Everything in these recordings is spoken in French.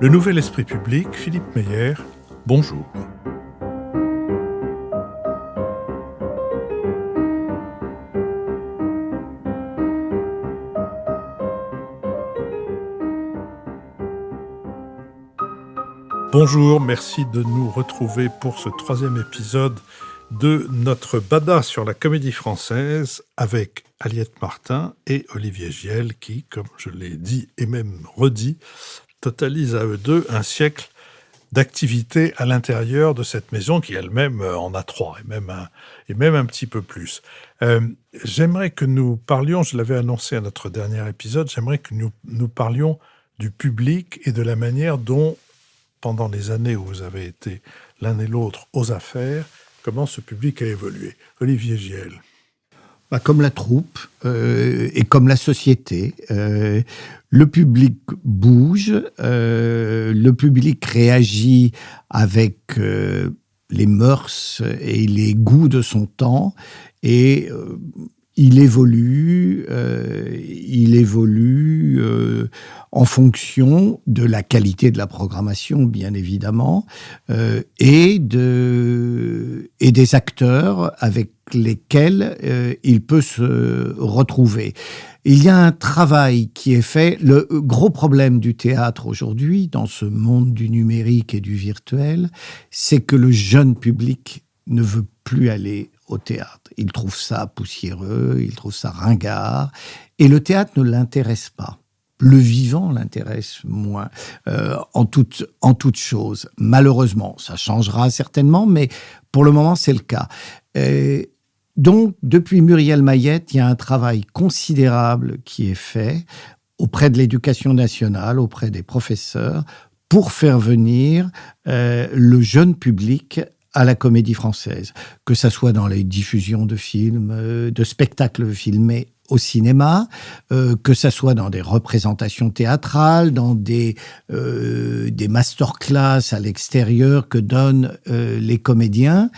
Le Nouvel Esprit Public, Philippe Meyer, bonjour. Bonjour, merci de nous retrouver pour ce troisième épisode de notre Bada sur la comédie française avec Aliette Martin et Olivier Giel qui, comme je l'ai dit et même redit, totalisent à eux deux un siècle d'activité à l'intérieur de cette maison qui elle-même en a trois et même un petit peu plus. J'aimerais que nous parlions, je l'avais annoncé à notre dernier épisode, j'aimerais que nous parlions du public et de la manière dont, pendant les années où vous avez été l'un et l'autre aux affaires, comment ce public a évolué. Olivier Giel. Comme la troupe et comme la société, le public bouge, le public réagit avec les mœurs et les goûts de son temps et il évolue en fonction de la qualité de la programmation, bien évidemment, et des acteurs avec lesquels il peut se retrouver. Il y a un travail qui est fait. Le gros problème du théâtre aujourd'hui, dans ce monde du numérique et du virtuel, c'est que le jeune public ne veut plus aller au théâtre. Il trouve ça poussiéreux, il trouve ça ringard, et le théâtre ne l'intéresse pas. Le vivant l'intéresse moins, en toute chose. Malheureusement, ça changera certainement, mais pour le moment, c'est le cas. Donc, depuis Muriel Mayette, il y a un travail considérable qui est fait auprès de l'éducation nationale, auprès des professeurs, pour faire venir le jeune public à la comédie française, que ça soit dans les diffusions de films, de spectacles filmés au cinéma, que ça soit dans des représentations théâtrales, dans des masterclass à l'extérieur que donnent les comédiens.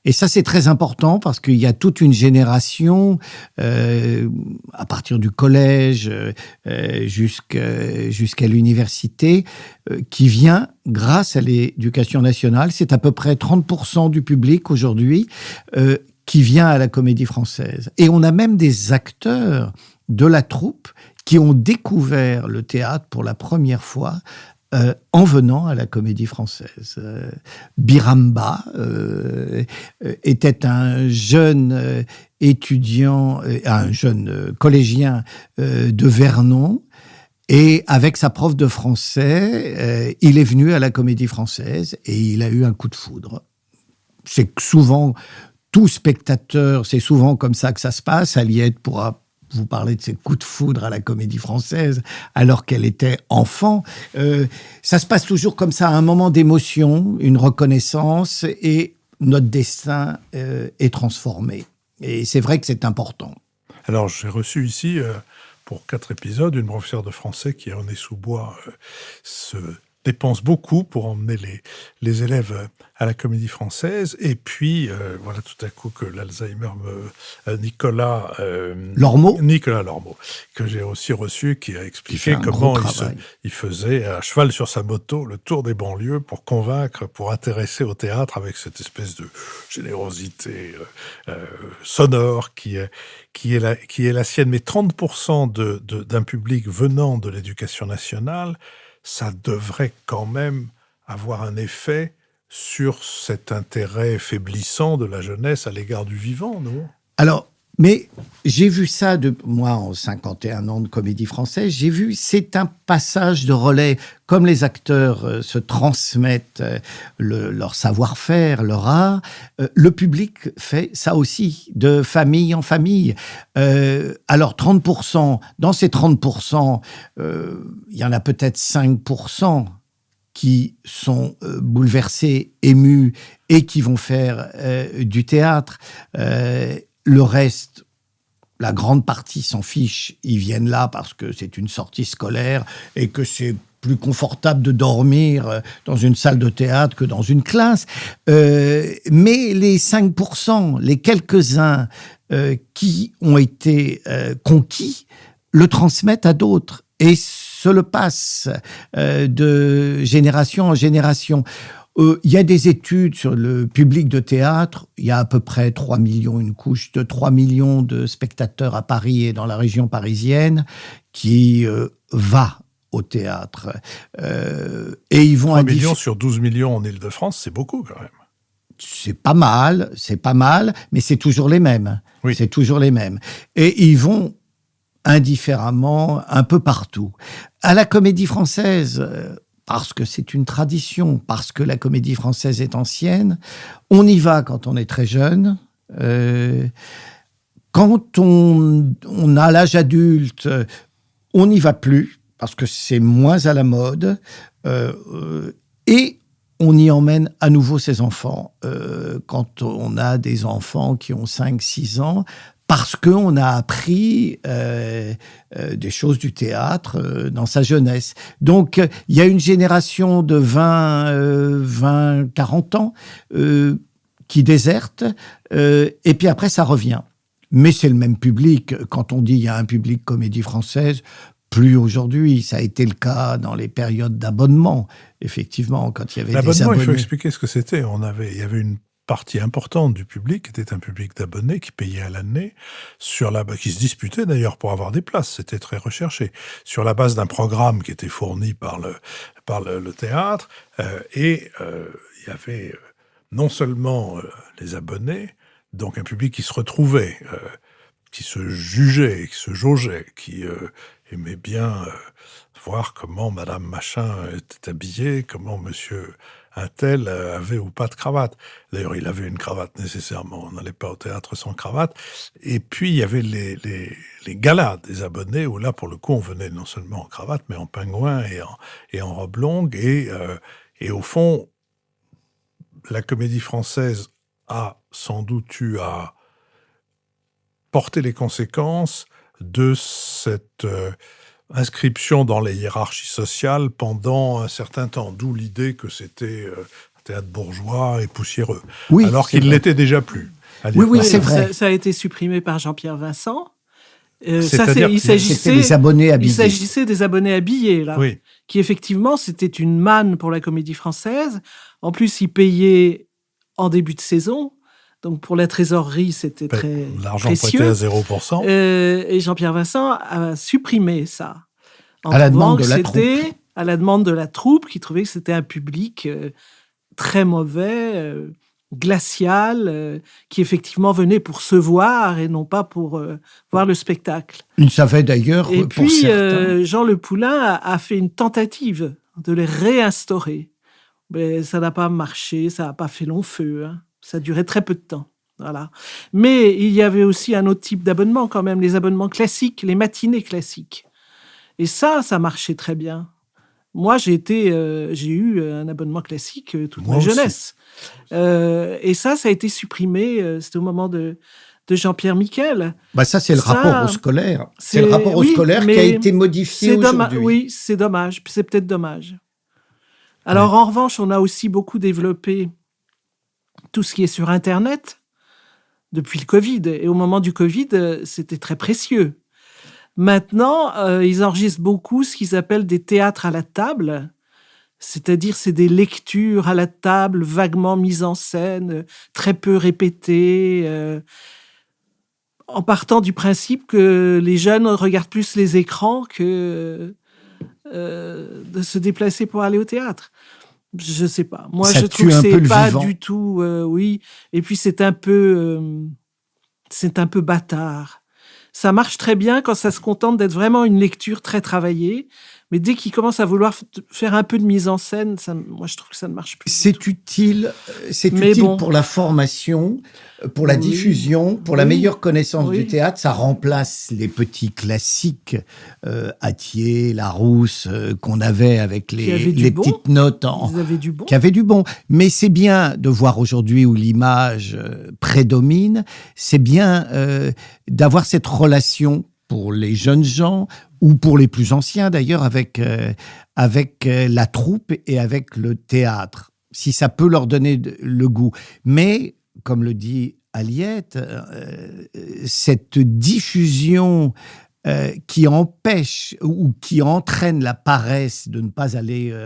Et ça, c'est très important parce qu'il y a toute une génération, à partir du collège jusqu'à l'université, qui vient grâce à l'éducation nationale. C'est à peu près 30% du public aujourd'hui qui vient à la comédie française. Et on a même des acteurs de la troupe qui ont découvert le théâtre pour la première fois en venant à la comédie française. Biramba était un jeune étudiant, un jeune collégien de Vernon, et avec sa prof de français, il est venu à la comédie française et il a eu un coup de foudre. C'est souvent, tout spectateur, c'est souvent comme ça que ça se passe. Aliette pourra vous parler de ses coups de foudre à la comédie française alors qu'elle était enfant. Ça se passe toujours comme ça, à un moment d'émotion, une reconnaissance, et notre destin est transformé. Et c'est vrai que c'est important. Alors, j'ai reçu ici, pour 4 épisodes, une professeure de français qui, en Nez-sous-Bois, se dépense beaucoup pour emmener les élèves à la comédie française. Et puis, voilà tout à coup que l'Alzheimer Nicolas Lormeau, que j'ai aussi reçu, qui a expliqué comment il faisait à cheval sur sa moto le tour des banlieues pour convaincre, pour intéresser au théâtre avec cette espèce de générosité sonore qui est la sienne. Mais 30% d'un public venant de l'éducation nationale, ça devrait quand même avoir un effet sur cet intérêt faiblissant de la jeunesse à l'égard du vivant, non ? Alors, mais j'ai vu ça, moi, en 51 ans de comédie française, j'ai vu, c'est un passage de relais. Comme les acteurs se transmettent leur savoir-faire, leur art, le public fait ça aussi, de famille en famille. Alors, 30%, dans ces 30%, il y en a peut-être 5% qui sont bouleversés, émus, et qui vont faire du théâtre. Le reste, la grande partie s'en fiche. Ils viennent là parce que c'est une sortie scolaire et que c'est plus confortable de dormir dans une salle de théâtre que dans une classe. Mais les 5%, les quelques-uns qui ont été conquis, le transmettent à d'autres. Et se le passent de génération en génération. Il y a des études sur le public de théâtre. Il y a à peu près 3 millions, une couche de 3 millions de spectateurs à Paris et dans la région parisienne qui va au théâtre. Et ils vont 3 millions sur 12 millions en Île-de-France, c'est beaucoup quand même. C'est pas mal, mais c'est toujours les mêmes. Oui. C'est toujours les mêmes. Et ils vont indifféremment un peu partout. À la Comédie Française, parce que c'est une tradition, parce que la Comédie Française est ancienne, on y va quand on est très jeune. Quand on a l'âge adulte, on n'y va plus, parce que c'est moins à la mode. Et on y emmène à nouveau ses enfants. Quand on a des enfants qui ont 5-6 ans, parce qu'on a appris des choses du théâtre dans sa jeunesse. Donc, il y a une génération de 20-40 ans qui déserte, et puis après, ça revient. Mais c'est le même public. Quand on dit il y a un public comédie française, plus aujourd'hui. Ça a été le cas dans les périodes d'abonnement, effectivement, quand il y avait des abonnés. L'abonnement, il faut expliquer ce que c'était. Il y avait une partie importante du public qui était un public d'abonnés qui payait à l'année, qui se disputait d'ailleurs pour avoir des places. C'était très recherché. Sur la base d'un programme qui était fourni par le théâtre. Et il y avait non seulement les abonnés, donc un public qui se retrouvait, qui se jugeait, qui se jaugeait, qui aimait bien voir comment Madame Machin était habillée, comment Monsieur Untel avait ou pas de cravate. D'ailleurs, il avait une cravate nécessairement. On n'allait pas au théâtre sans cravate. Et puis, il y avait les galas des abonnés, où là, pour le coup, on venait non seulement en cravate, mais en pingouin et en robe longue. Et au fond, la Comédie Française a sans doute eu à porter les conséquences de cette inscription dans les hiérarchies sociales pendant un certain temps. D'où l'idée que c'était un théâtre bourgeois et poussiéreux. Oui, alors qu'il ne l'était déjà plus. Oui, c'est vrai. Ça a été supprimé par Jean-Pierre Vincent. C'est-à-dire il s'agissait des abonnés habillés. Il s'agissait des abonnés habillés, là. Oui. Qui, effectivement, c'était une manne pour la Comédie Française. En plus, ils payaient en début de saison. Donc, pour la trésorerie, c'était très l'argent précieux. prêté à 0%. Et Jean-Pierre Vincent a supprimé ça. À la demande de la troupe. À la demande de la troupe, qui trouvait que c'était un public très mauvais, glacial, qui effectivement venait pour se voir et non pas pour voir le spectacle. Il savait d'ailleurs, et pour puis, certains... Jean Le Poulain a fait une tentative de les réinstaurer. Mais ça n'a pas marché, ça n'a pas fait long feu, hein. Ça durait très peu de temps. Voilà. Mais il y avait aussi un autre type d'abonnement quand même, les abonnements classiques, les matinées classiques. Et ça marchait très bien. Moi, j'ai eu un abonnement classique toute ma jeunesse. Et ça a été supprimé. C'était au moment de Jean-Pierre Miquel. Ça, c'est le rapport au scolaire. C'est le rapport au scolaire qui a été modifié aujourd'hui. Oui, c'est dommage. C'est peut-être dommage. Alors, en revanche, on a aussi beaucoup développé tout ce qui est sur Internet depuis le Covid. Et au moment du Covid, c'était très précieux. Maintenant, ils enregistrent beaucoup ce qu'ils appellent des théâtres à la table. C'est-à-dire, c'est des lectures à la table, vaguement mises en scène, très peu répétées, en partant du principe que les jeunes regardent plus les écrans que de se déplacer pour aller au théâtre. Je sais pas. Moi, je trouve que c'est pas du tout. Oui. Et puis c'est un peu bâtard. Ça marche très bien quand ça se contente d'être vraiment une lecture très travaillée. Mais dès qu'il commence à vouloir faire un peu de mise en scène, moi, je trouve que ça ne marche plus. C'est utile pour la formation, pour la diffusion, pour la meilleure connaissance du théâtre. Ça remplace les petits classiques, Attier, Larousse, qu'on avait avec les petites notes qui avaient du bon. Mais c'est bien de voir aujourd'hui où l'image prédomine. C'est bien d'avoir cette relation pour les jeunes gens, ou pour les plus anciens d'ailleurs, avec la troupe et avec le théâtre, si ça peut leur donner le goût. Mais, comme le dit Aliette, cette diffusion qui empêche ou qui entraîne la paresse de ne pas aller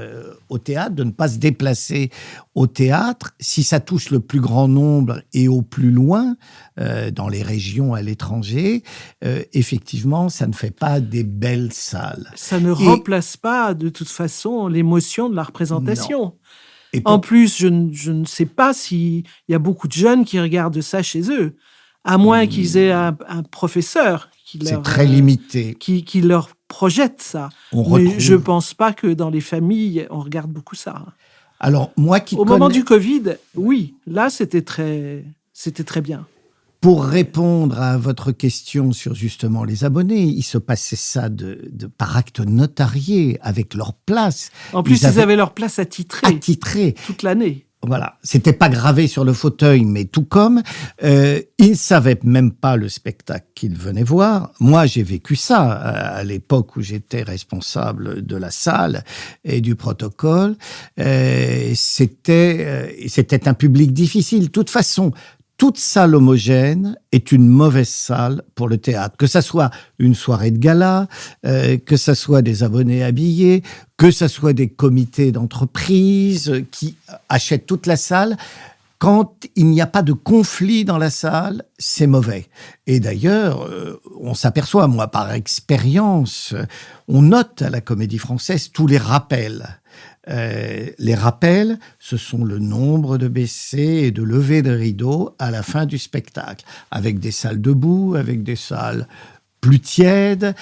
au théâtre, de ne pas se déplacer au théâtre. Si ça touche le plus grand nombre et au plus loin, dans les régions à l'étranger, effectivement, ça ne fait pas des belles salles. Ça ne remplace pas, de toute façon, l'émotion de la représentation. Non. En plus, je ne sais pas s'il y a beaucoup de jeunes qui regardent ça chez eux, à moins qu'ils aient un professeur c'est très limité. Qui leur projette ça. Mais je ne pense pas que dans les familles, on regarde beaucoup ça. Alors, moi Au moment du Covid, oui, là, c'était très bien. Pour répondre à votre question sur justement les abonnés, il se passait ça par acte notarié avec leur place. En plus, ils avaient leur place attitrée toute l'année. Voilà, c'était pas gravé sur le fauteuil, mais tout comme ils ne savaient même pas le spectacle qu'ils venaient voir. Moi, j'ai vécu ça à l'époque où j'étais responsable de la salle et du protocole. C'était un public difficile. De toute façon, toute salle homogène est une mauvaise salle pour le théâtre. Que ça soit une soirée de gala, que ça soit des abonnés habillés, que ça soit des comités d'entreprise qui achètent toute la salle. Quand il n'y a pas de conflit dans la salle, c'est mauvais. Et d'ailleurs, on s'aperçoit, moi par expérience, on note à la Comédie Française tous les rappels. Les rappels, ce sont le nombre de baissées et de levées de rideaux à la fin du spectacle, avec des salles debout, avec des salles plus tièdes,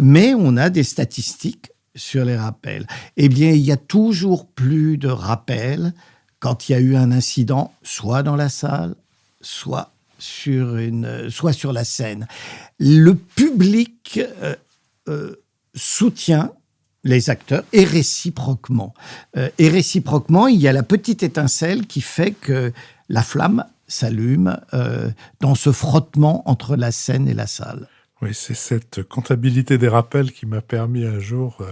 mais on a des statistiques sur les rappels. Eh bien, il y a toujours plus de rappels quand il y a eu un incident, soit dans la salle, soit sur la scène. Le public soutient les acteurs, et réciproquement. Il y a la petite étincelle qui fait que la flamme s'allume dans ce frottement entre la scène et la salle. Oui, c'est cette comptabilité des rappels qui m'a permis un jour,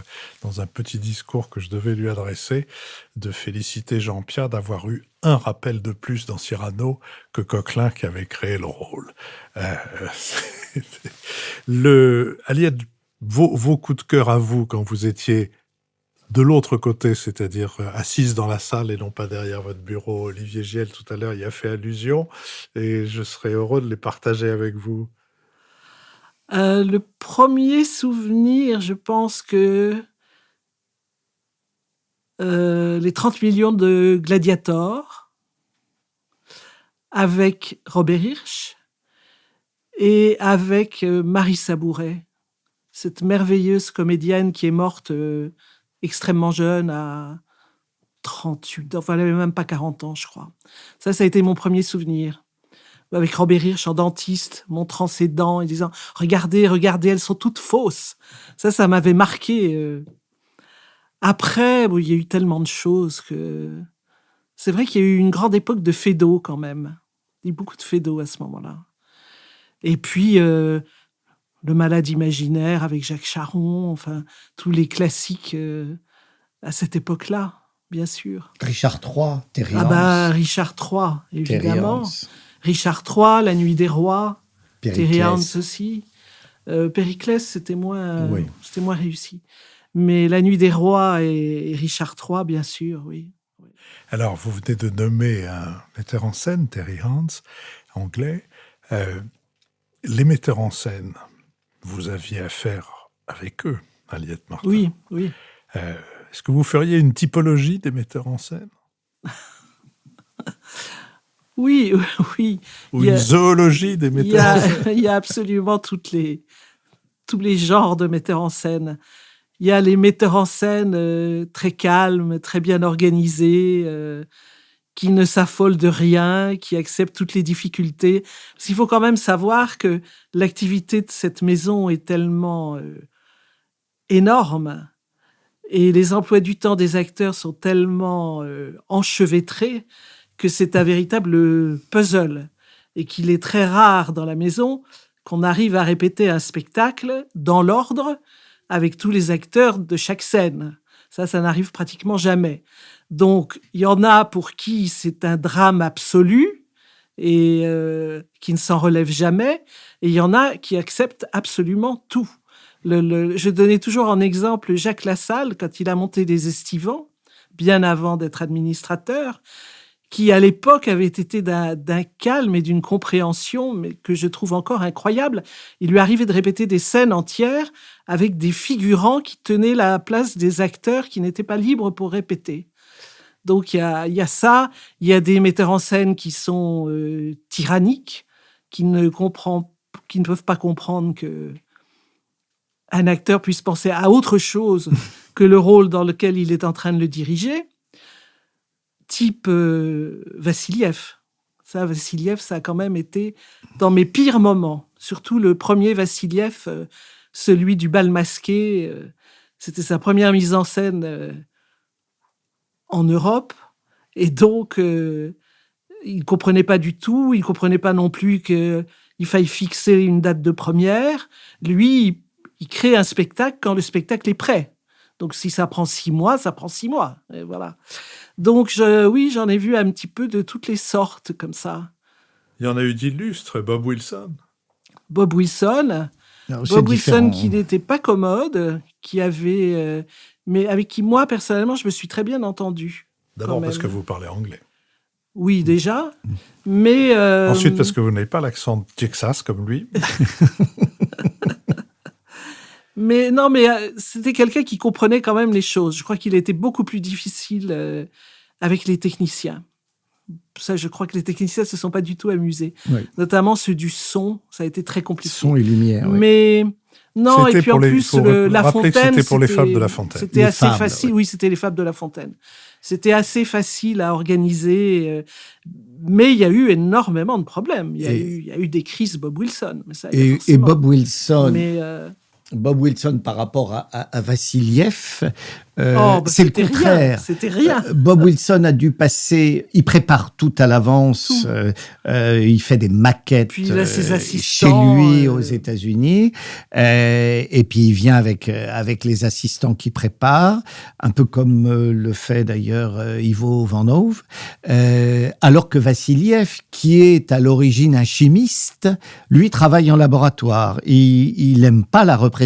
dans un petit discours que je devais lui adresser, de féliciter Jean-Pierre d'avoir eu un rappel de plus dans Cyrano que Coquelin qui avait créé le rôle. Aliette, vos coups de cœur à vous quand vous étiez de l'autre côté, c'est-à-dire assise dans la salle et non pas derrière votre bureau. Olivier Giel, tout à l'heure, y a fait allusion et je serais heureux de les partager avec vous. Le premier souvenir, je pense que les 30 millions de Gladiator avec Robert Hirsch et avec Marie Sabouret, cette merveilleuse comédienne qui est morte extrêmement jeune, à 38 ans, enfin elle n'avait même pas 40 ans, je crois. Ça a été mon premier souvenir. Avec Robert Hirsch en dentiste, montrant ses dents et disant « Regardez, regardez, elles sont toutes fausses ». Ça m'avait marqué. Après, il y a eu tellement de choses que... C'est vrai qu'il y a eu une grande époque de Feydeau quand même. Il y a eu beaucoup de Feydeau à ce moment-là. Et puis, Le Malade imaginaire avec Jacques Charon, enfin, tous les classiques à cette époque-là, bien sûr. Richard III, Terry Hans. Ah bah, Richard III, évidemment. Richard III, La Nuit des Rois, Terry Hans aussi. Périclès, c'était moins réussi. Mais La Nuit des Rois et Richard III, bien sûr, oui. Alors, vous venez de nommer un metteur en scène, Terry Hans, anglais. Les metteurs en scène, vous aviez affaire avec eux, Aliette Martin. Oui. Est-ce que vous feriez une typologie des metteurs en scène ? Oui. Ou une zoologie des metteurs en scène ? Il y a absolument tous les genres de metteurs en scène. Il y a les metteurs en scène très calmes, très bien organisés, qui ne s'affolent de rien, qui acceptent toutes les difficultés. Parce qu'il faut quand même savoir que l'activité de cette maison est tellement énorme et les emplois du temps des acteurs sont tellement enchevêtrés que c'est un véritable puzzle et qu'il est très rare dans la maison qu'on arrive à répéter un spectacle dans l'ordre avec tous les acteurs de chaque scène. Ça n'arrive pratiquement jamais. Donc, il y en a pour qui c'est un drame absolu et qui ne s'en relèvent jamais. Et il y en a qui acceptent absolument tout. Je donnais toujours en exemple Jacques Lassalle, quand il a monté les Estivants, bien avant d'être administrateur, qui à l'époque avait été d'un calme et d'une compréhension, mais que je trouve encore incroyable. Il lui arrivait de répéter des scènes entières avec des figurants qui tenaient la place des acteurs qui n'étaient pas libres pour répéter. Donc il y a ça, il y a des metteurs en scène qui sont tyranniques, qui ne peuvent pas comprendre que un acteur puisse penser à autre chose que le rôle dans lequel il est en train de le diriger. Type Vassiliev. Vassiliev, ça a quand même été dans mes pires moments. Surtout le premier Vassiliev, celui du bal masqué. C'était sa première mise en scène en Europe. Et donc, il ne comprenait pas du tout. Il ne comprenait pas non plus qu'il faille fixer une date de première. Lui, il crée un spectacle quand le spectacle est prêt. Donc, si ça prend 6 mois, ça prend 6 mois. Et voilà. Donc, oui, j'en ai vu un petit peu de toutes les sortes, comme ça. Il y en a eu d'illustres, Bob Wilson. Bob Wilson, qui n'était pas commode, qui avait... mais avec qui, moi, personnellement, je me suis très bien entendu. D'abord parce que vous parlez anglais. Oui, déjà. Mais... Ensuite, parce que vous n'avez pas l'accent de Texas, comme lui. Mais non, c'était quelqu'un qui comprenait quand même les choses. Je crois qu'il était beaucoup plus difficile avec les techniciens. Ça, je crois que les techniciens ne se sont pas du tout amusés. Oui. Notamment ceux du son, ça a été très compliqué. Son et lumière, oui. Mais non, et puis en plus, La Fontaine... C'était pour les fables de La Fontaine. C'était assez facile, oui, c'était les fables de La Fontaine. C'était assez facile à organiser, mais il y a eu énormément de problèmes. Il y a eu des crises Bob Wilson. Mais ça, et Bob Wilson... Bob Wilson par rapport à Vassiliev, c'est le contraire. C'était rien. Bob Wilson a dû passer, il prépare tout à l'avance, il fait des maquettes puis il a ses assistants, chez lui aux États-Unis, et puis il vient avec les assistants qui préparent, un peu comme le fait d'ailleurs Ivo Van Hove, alors que Vassiliev, qui est à l'origine un chimiste, lui travaille en laboratoire. Il aime pas la représentation,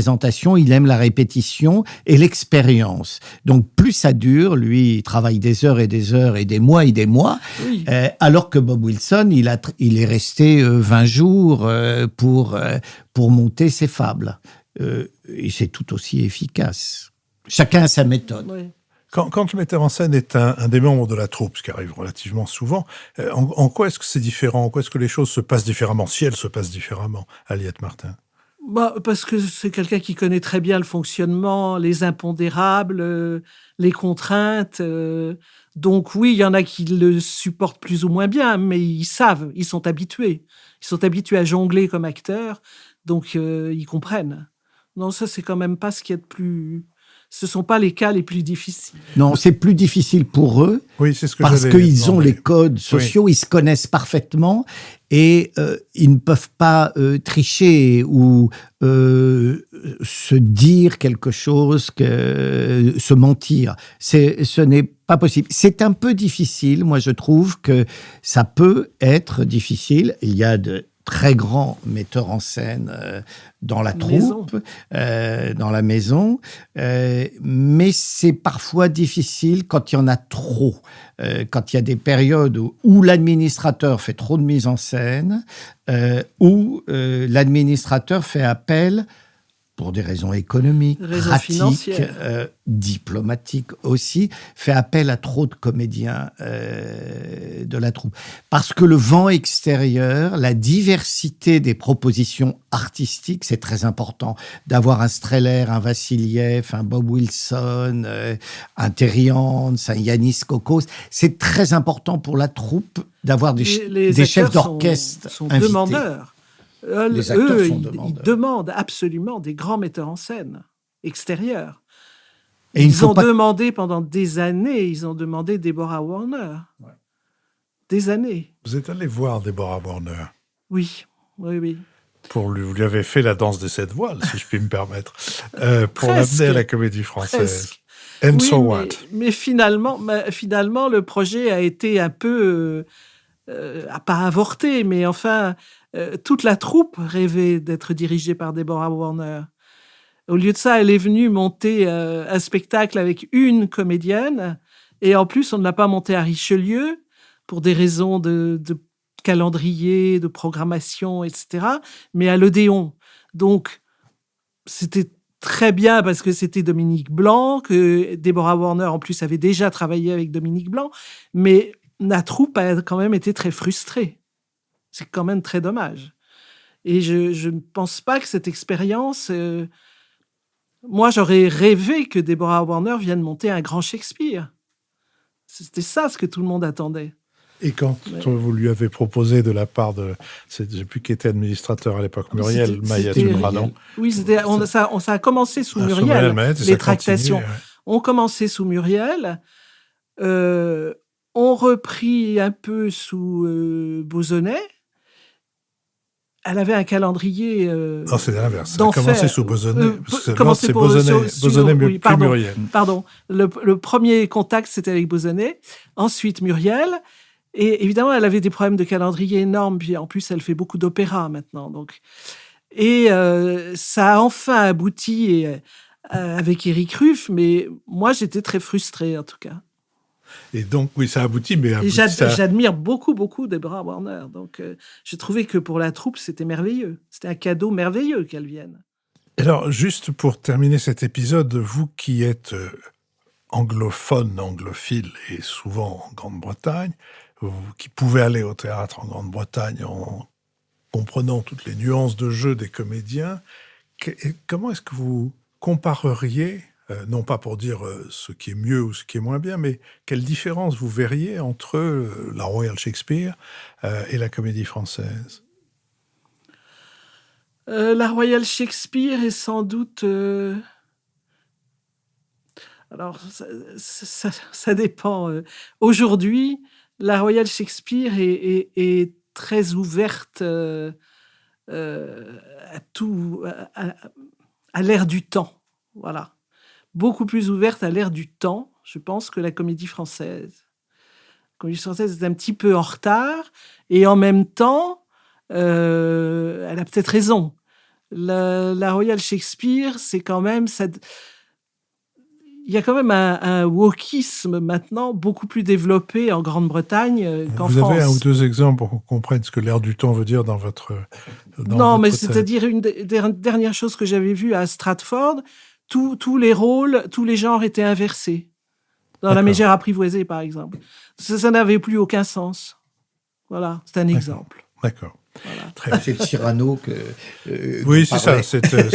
il aime la répétition et l'expérience. Donc plus ça dure, lui il travaille des heures et des heures et des mois, oui. Alors que Bob Wilson, il est resté 20 jours pour monter ses fables. Et c'est tout aussi efficace. Chacun a sa méthode. Oui. Quand le metteur en scène est un des membres de la troupe, ce qui arrive relativement souvent, en quoi est-ce que c'est différent? En quoi est-ce que les choses se passent différemment, si elles se passent différemment, Aliette Martin? Parce que c'est quelqu'un qui connaît très bien le fonctionnement, les impondérables, les contraintes. Donc oui, il y en a qui le supportent plus ou moins bien, mais ils savent, ils sont habitués. Ils sont habitués à jongler comme acteurs, donc ils comprennent. Non, ça, c'est quand même pas ce qu'il y a de plus... Ce ne sont pas les cas les plus difficiles. Non, c'est plus difficile pour eux, oui, c'est ce que parce qu'ils ont les codes sociaux, oui. Ils se connaissent parfaitement et ils ne peuvent pas tricher ou se dire quelque chose, se mentir. Ce n'est pas possible. C'est un peu difficile, moi je trouve que ça peut être difficile. Il y a de très grands metteurs en scène dans la troupe, dans la maison, mais c'est parfois difficile quand il y en a trop, quand il y a des périodes où l'administrateur fait trop de mise en scène, où l'administrateur fait appel, pour des raisons économiques, pratiques, diplomatiques aussi, fait appel à trop de comédiens de la troupe. Parce que le vent extérieur, la diversité des propositions artistiques, c'est très important. D'avoir un Streller, un Vassiliev, un Bob Wilson, un Terry Hans, un Yanis Kokos, c'est très important pour la troupe d'avoir des chefs d'orchestre sont invités. Demandeurs. Les acteurs sont demandeurs. Ils demandent absolument des grands metteurs en scène extérieurs. Et ils ont demandé pendant des années, ils ont demandé Deborah Warner. Ouais. Des années. Vous êtes allé voir Deborah Warner? Oui. Vous lui avez fait la danse des 7 voiles, si je puis me permettre, pour l'amener à la Comédie Française. And oui, so what? Mais finalement, le projet a été un peu pas avorté, mais enfin, toute la troupe rêvait d'être dirigée par Deborah Warner. Au lieu de ça, elle est venue monter un spectacle avec une comédienne, et en plus, on ne l'a pas monté à Richelieu pour des raisons de calendrier, de programmation, etc., mais à l'Odéon. Donc, c'était très bien parce que c'était Dominique Blanc, que Deborah Warner, en plus, avait déjà travaillé avec Dominique Blanc, mais la troupe a quand même été très frustrée. C'est quand même très dommage. Et je ne pense pas que cette expérience... moi, j'aurais rêvé que Deborah Warner vienne monter un grand Shakespeare. C'était ça ce que tout le monde attendait. Et quand vous lui avez proposé de la part de... Je ne sais plus qui était administrateur à l'époque, Muriel Maillet-Tulradon. Oui, ça a commencé sous Muriel, les tractations. On commençait sous Muriel, on reprit un peu sous Bauzonnet. Elle avait un calendrier non, c'est l'inverse. d'enfer. Elle a commencé sous Bauzonnet. C'est Bauzonnet, oui, puis Muriel. Pardon. Le premier contact, c'était avec Bauzonnet. Ensuite, Muriel. Et évidemment, elle avait des problèmes de calendrier énormes. Puis en plus, elle fait beaucoup d'opéra maintenant. Donc. Et ça a enfin abouti avec Éric Ruff. Mais moi, j'étais très frustrée, en tout cas. Et donc, oui, ça aboutit, mais... J'admire beaucoup, beaucoup Deborah Warner. Donc, je trouvais que pour la troupe, c'était merveilleux. C'était un cadeau merveilleux qu'elle vienne. Alors, juste pour terminer cet épisode, vous qui êtes anglophone, anglophile, et souvent en Grande-Bretagne, vous qui pouvez aller au théâtre en Grande-Bretagne en comprenant toutes les nuances de jeu des comédiens, comment est-ce que vous compareriez... non pas pour dire ce qui est mieux ou ce qui est moins bien, mais quelle différence vous verriez entre la Royal Shakespeare et la Comédie Française ? La Royal Shakespeare est sans doute... Alors, ça dépend. Aujourd'hui, la Royal Shakespeare est très ouverte à tout, à l'ère du temps. Voilà. Beaucoup plus ouverte à l'ère du temps, je pense, que la Comédie Française. La Comédie Française est un petit peu en retard, et en même temps, elle a peut-être raison. La Royal Shakespeare, c'est quand même... Il y a quand même un wokisme maintenant beaucoup plus développé en Grande-Bretagne qu'en France. Vous avez un ou deux exemples pour qu'on comprenne ce que l'ère du temps veut dire dans votre... non, mais c'est-à-dire une des dernières choses que j'avais vues à Stratford, tous les rôles, tous les genres étaient inversés. Dans La Mégère apprivoisée, par exemple. Ça n'avait plus aucun sens. Voilà, c'est un exemple. D'accord. Voilà. C'est le Cyrano que... oui, c'est ça.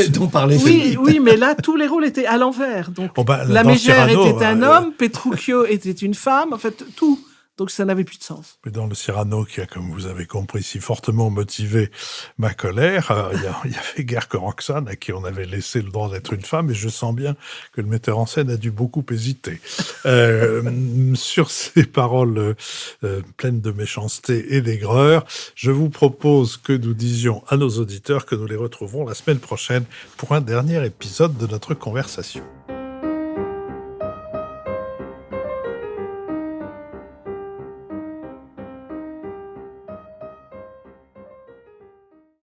dont parlait oui, mais là, tous les rôles étaient à l'envers. Donc, La Mégère était un homme, Petruchio était une femme, en fait, tout. Donc, ça n'avait plus de sens. Mais dans le Cyrano, qui a, comme vous avez compris, si fortement motivé ma colère, il y avait guère que Roxane, à qui on avait laissé le droit d'être une femme, et je sens bien que le metteur en scène a dû beaucoup hésiter. Sur ces paroles pleines de méchanceté et d'aigreur, je vous propose que nous disions à nos auditeurs que nous les retrouverons la semaine prochaine pour un dernier épisode de notre conversation.